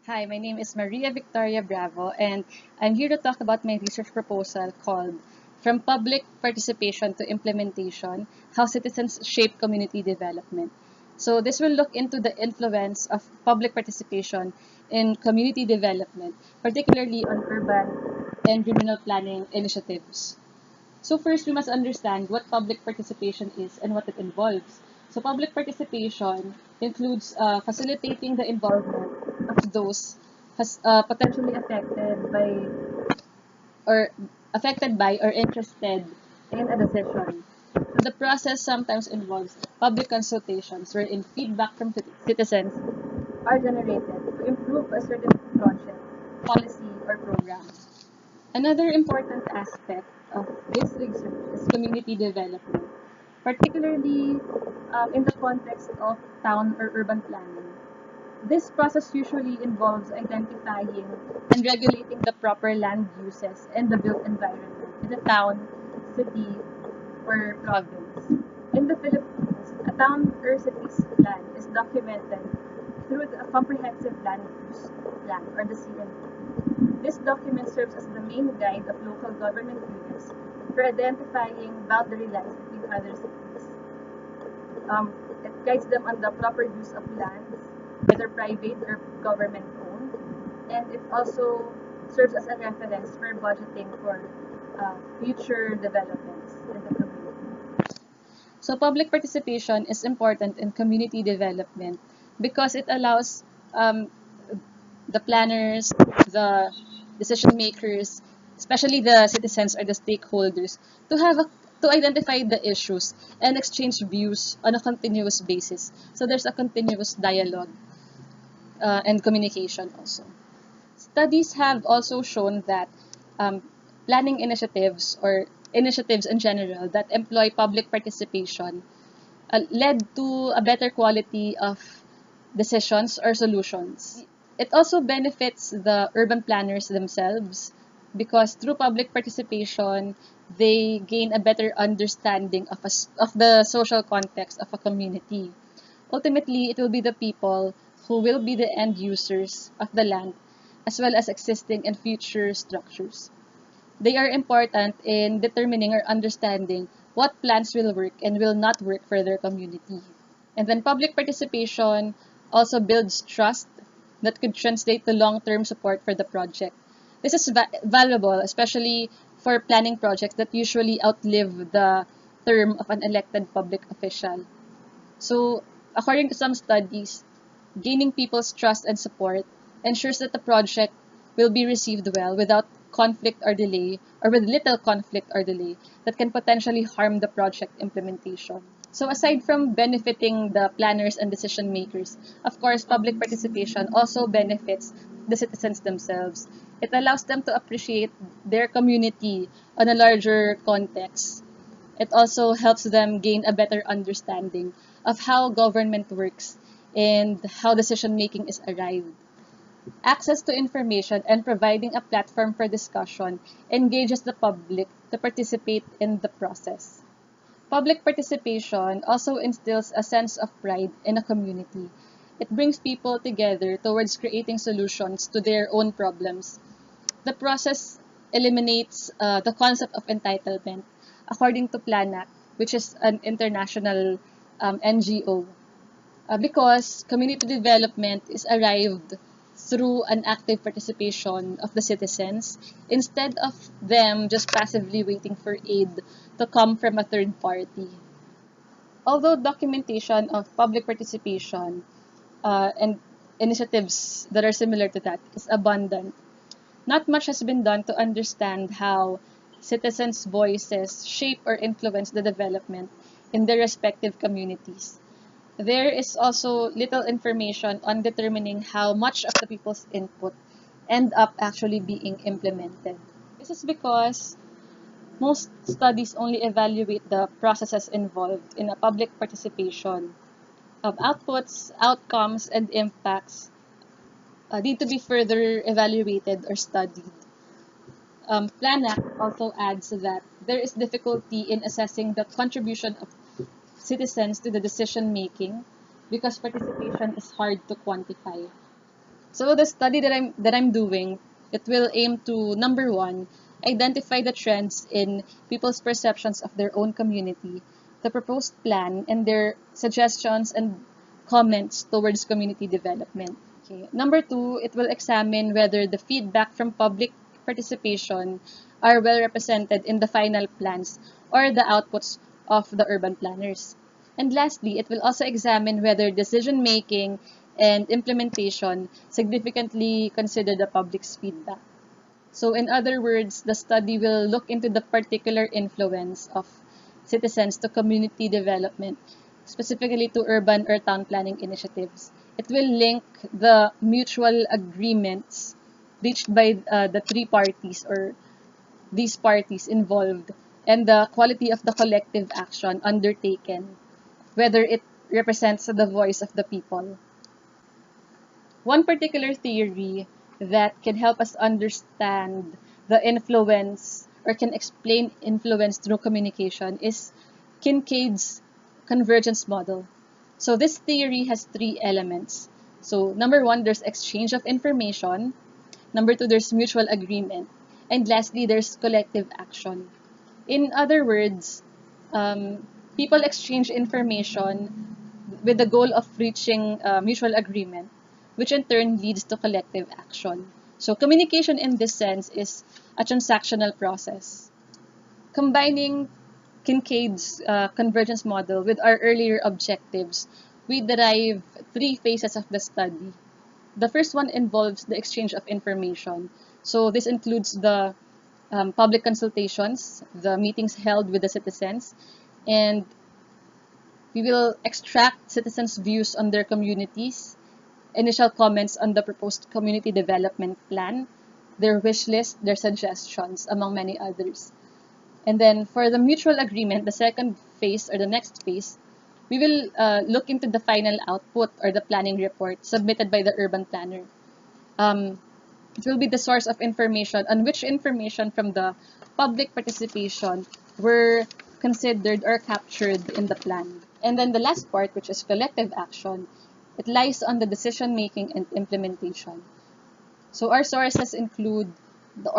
Hi, my name is Maria Victoria Bravo, and I'm here to talk about my research proposal called From Public Participation to Implementation, How Citizens Shape Community Development. So, this will look into the influence of public participation in community development, particularly on urban and regional planning initiatives. So first, we must understand what public participation is and what it involves. So public participation includes facilitating the involvement of those potentially or affected by or interested in a decision. So the process sometimes involves public consultations wherein feedback from citizens are generated to improve a certain project, policy, or program. Another important aspect of this research is community development, particularly in the context of town or urban planning. This process usually involves identifying and regulating the proper land uses and the built environment in a town, city, or province. In the Philippines, a town or city's plan is documented through a comprehensive land use plan or the CNP. This document serves as the main guide of local government units for identifying boundary lines between other cities. It guides them on the proper use of lands, whether private or government owned, and it also serves as a reference for budgeting for future developments in the community. So public participation is important in community development because it allows um, the planners, the decision makers, especially the citizens or the stakeholders, to have a, to identify the issues and exchange views on a continuous basis. So there's a continuous dialogue and communication also. Studies have also shown that um, planning initiatives or initiatives in general that employ public participation led to a better quality of decisions or solutions. It also benefits the urban planners themselves because through public participation, they gain a better understanding of the social context of a community. Ultimately, it will be the people who will be the end users of the land as well as existing and future structures. They are important in determining or understanding what plans will work and will not work for their community. And then public participation also builds trust that could translate to long-term support for the project. This is valuable, especially for planning projects that usually outlive the term of an elected public official. So, according to some studies, gaining people's trust and support ensures that the project will be received well without conflict or delay, or with little conflict or delay that can potentially harm the project implementation. So aside from benefiting the planners and decision makers, of course, public participation also benefits the citizens themselves. It allows them to appreciate their community on a larger context. It also helps them gain a better understanding of how government works and how decision making is arrived. Access to information and providing a platform for discussion engages the public to participate in the process. Public participation also instills a sense of pride in a community. It brings people together towards creating solutions to their own problems. The process eliminates the concept of entitlement, according to PLANAC, which is an international NGO, because community development is arrived through an active participation of the citizens instead of them just passively waiting for aid to come from a third party. Although documentation of public participation and initiatives that are similar to that is abundant, not much has been done to understand how citizens' voices shape or influence the development in their respective communities. There is also little information on determining how much of the people's input end up actually being implemented. This is because most studies only evaluate the processes involved in a public participation. Outputs, outcomes, and impacts need to be further evaluated or studied. PLANAC also adds that there is difficulty in assessing the contribution of citizens to the decision making because participation is hard to quantify. So the study that I'm doing, it will aim to, number one, identify the trends in people's perceptions of their own community, the proposed plan, and their suggestions and comments towards community development. Okay. Number two, it will examine whether the feedback from public participation are well represented in the final plans or the outputs of the urban planners. And lastly, it will also examine whether decision making and implementation significantly consider the public's feedback. So, in other words, the study will look into the particular influence of citizens to community development, specifically to urban or town planning initiatives. It will link the mutual agreements reached by the three parties or these parties involved and the quality of the collective action undertaken, whether it represents the voice of the people. One particular theory that can help us understand the influence or can explain influence through communication is Kincaid's convergence model. So this theory has three elements. So number one, there's exchange of information. Number two, there's mutual agreement. And lastly, there's collective action. In other words, people exchange information with the goal of reaching mutual agreement, which in turn leads to collective action. So communication in this sense is a transactional process. Combining Kincaid's convergence model with our earlier objectives, we derive three phases of the study. The first one involves the exchange of information. So this includes the public consultations, the meetings held with the citizens, and we will extract citizens' views on their communities, initial comments on the proposed community development plan, their wish list, their suggestions, among many others. And then for the mutual agreement, the second phase or the next phase, we will look into the final output or the planning report submitted by the urban planner. Um, it will be the source of information on which information from the public participation were considered or captured in the plan. And then the last part, which is collective action, it lies on the decision making and implementation. So our sources include the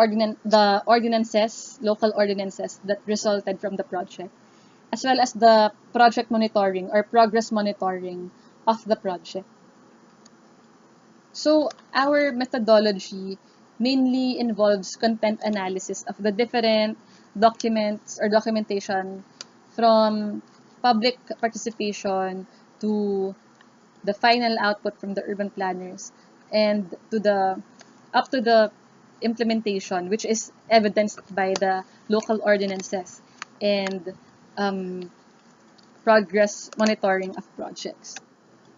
ordinances, local ordinances that resulted from the project, as well as the project monitoring or progress monitoring of the project. So our methodology mainly involves content analysis of the different documents or documentation from public participation to the final output from the urban planners and to the up to the implementation, which is evidenced by the local ordinances and um, progress monitoring of projects.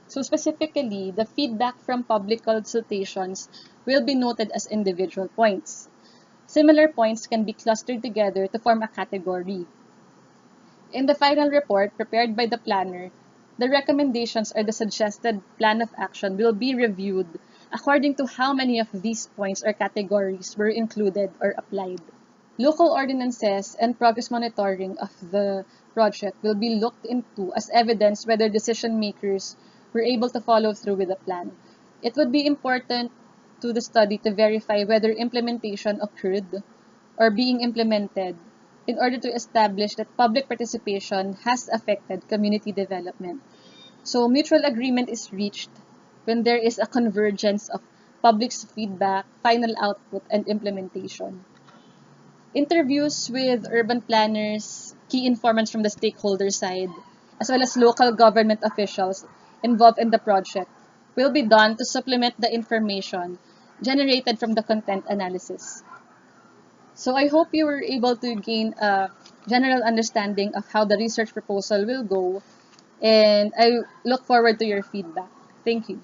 So specifically, the feedback from public consultations will be noted as individual points. Similar points can be clustered together to form a category. In the final report prepared by the planner, the recommendations or the suggested plan of action will be reviewed according to how many of these points or categories were included or applied. Local ordinances and progress monitoring of the project will be looked into as evidence whether decision makers were able to follow through with the plan. It would be important to the study to verify whether implementation occurred or being implemented in order to establish that public participation has affected community development. So mutual agreement is reached when there is a convergence of public's feedback, final output, and implementation. Interviews with urban planners, key informants from the stakeholder side, as well as local government officials involved in the project will be done to supplement the information generated from the content analysis. So I hope you were able to gain a general understanding of how the research proposal will go, and I look forward to your feedback. Thank you.